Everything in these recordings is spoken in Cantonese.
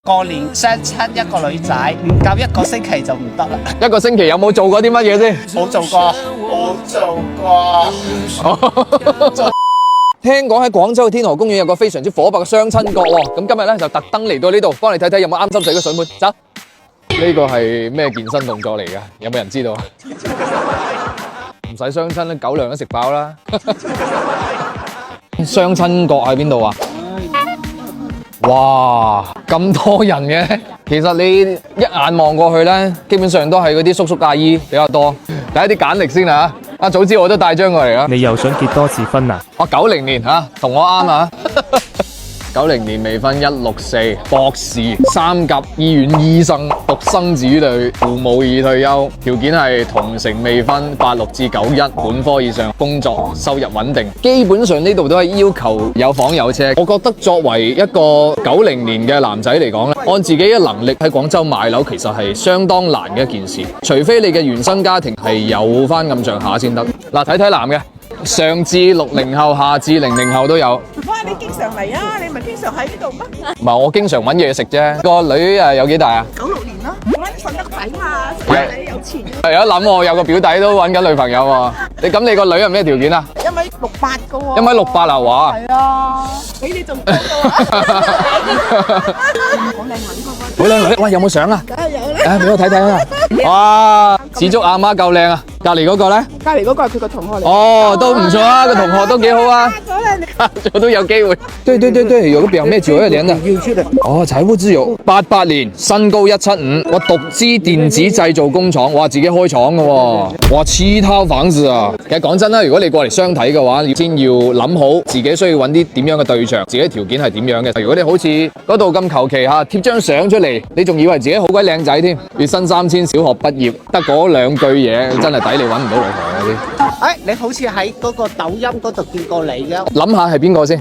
過年相親一個女仔，唔夠一個星期就唔得啦。一個星期有冇做過啲乜嘢先？冇做過，冇做過。聽講喺廣州嘅天河公園有個非常之火爆嘅相親角喎，咁今日咧就特登嚟到呢度，幫你睇睇有冇啱心水嘅水妹。走，呢個係咩健身動作嚟㗎？有冇人知道啊？唔使相親啦，狗糧都食飽啦。相親角喺邊度啊？哇，咁多人嘅，其實你一眼望過去咧，基本上都係嗰啲叔叔阿姨比較多。睇一啲簡歷先啊！早知我都帶張過嚟啦。你又想結多次婚啊？我90年嚇，同我啱啊！90年未婚164，博士，3甲醫院醫生，獨生子女，父母已退休，條件係同城未婚，86至91，本科以上，工作收入穩定。基本上呢度都係要求有房有車。我覺得作為一個90年嘅男仔嚟講咧，按自己嘅能力喺廣州買樓，其實係相當難嘅一件事。除非你嘅原生家庭係有翻咁上下先得。嗱，睇睇男嘅。上至60後，下至00後都有。哇！你經常嚟啊？你唔係經常喺呢度咩？唔係，我經常揾嘢食啫。個女有幾大啊96年啦，我你順得個仔嘛，順得你有錢。有一諗我有個表弟都揾緊女朋友喎。咁你個女係咩條件啊1米68個喎。1米68啊？哇！係啊，比你仲高到啊！好靚女個喎。好靚女，喂，有冇相啊？梗係有啦。俾我睇睇啊！哇，始足阿媽夠靚啊！隔離嗰個咧？隔離嗰個係佢個同學嚟。哦，都唔錯啊，個同學都幾好啊。我都有機會。對，有個表妹920年的。哦，財務自由。88年，身高175，我獨資電子製造工廠，哇，自己開廠嘅喎。哇，7套房子啊！其實講真啦，如果你過嚟相睇嘅話，先要諗好自己需要揾啲點樣嘅對象，自己條件係點樣嘅。如果你好似嗰度咁求其嚇貼張相出嚟，你仲以為自己好鬼靚仔添？月薪3000，小學畢業，得嗰2句嘢，真係抵你揾唔到老婆嗰啲。你好似喺嗰個抖音嗰度見過你嘅。諗下係邊個先？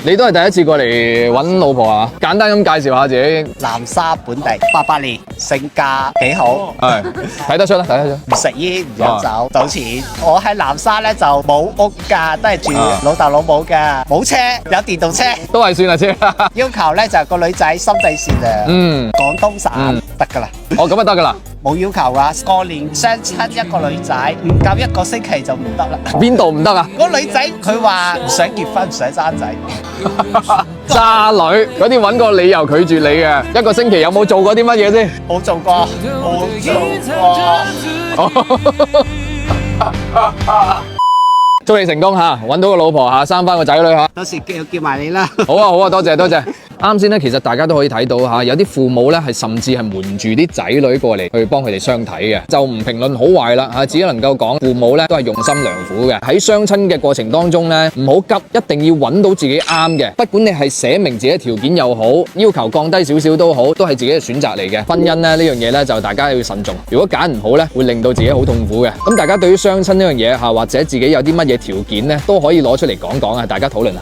你都係第一次過嚟揾老婆啊？簡單咁介紹下自己。南沙本地，88年，性格幾好，係睇得出啦，睇得出。唔食煙，唔飲酒，賭錢。我喺南沙咧就冇屋㗎，都係住老豆老母㗎，冇車，有電動車。都係算啦啫。要求咧就係個女仔心地善良，廣東省得㗎啦。哦，咁就得㗎啦。冇要求㗎，過年相親一個女仔，唔夠一個星期就唔得啦。邊度唔得啊？嗰女仔佢話唔想結婚，唔想生仔。渣女，嗰啲揾個理由拒絕你嘅。1個星期有冇做過啲乜嘢先？冇做過，祝你成功嚇，揾到個老婆嚇，生翻個仔女嚇。到時叫埋你啦。好啊，多謝多謝。啱先咧，其實大家都可以睇到嚇，有啲父母咧係甚至係瞞住啲仔女過嚟去幫佢哋相睇嘅，就唔評論好壞啦嚇，只能夠講父母咧都係用心良苦嘅。喺相親嘅過程當中咧，唔好急，一定要揾到自己啱嘅。不管你係寫明自己條件又好，要求降低少少都好，都係自己嘅選擇嚟嘅。婚姻咧呢樣嘢咧就大家要慎重，如果揀唔好咧，會令到自己好痛苦嘅。咁大家對於相親呢樣嘢嚇，或者自己有啲乜嘢條件咧，都可以攞出嚟講講啊，大家討論下。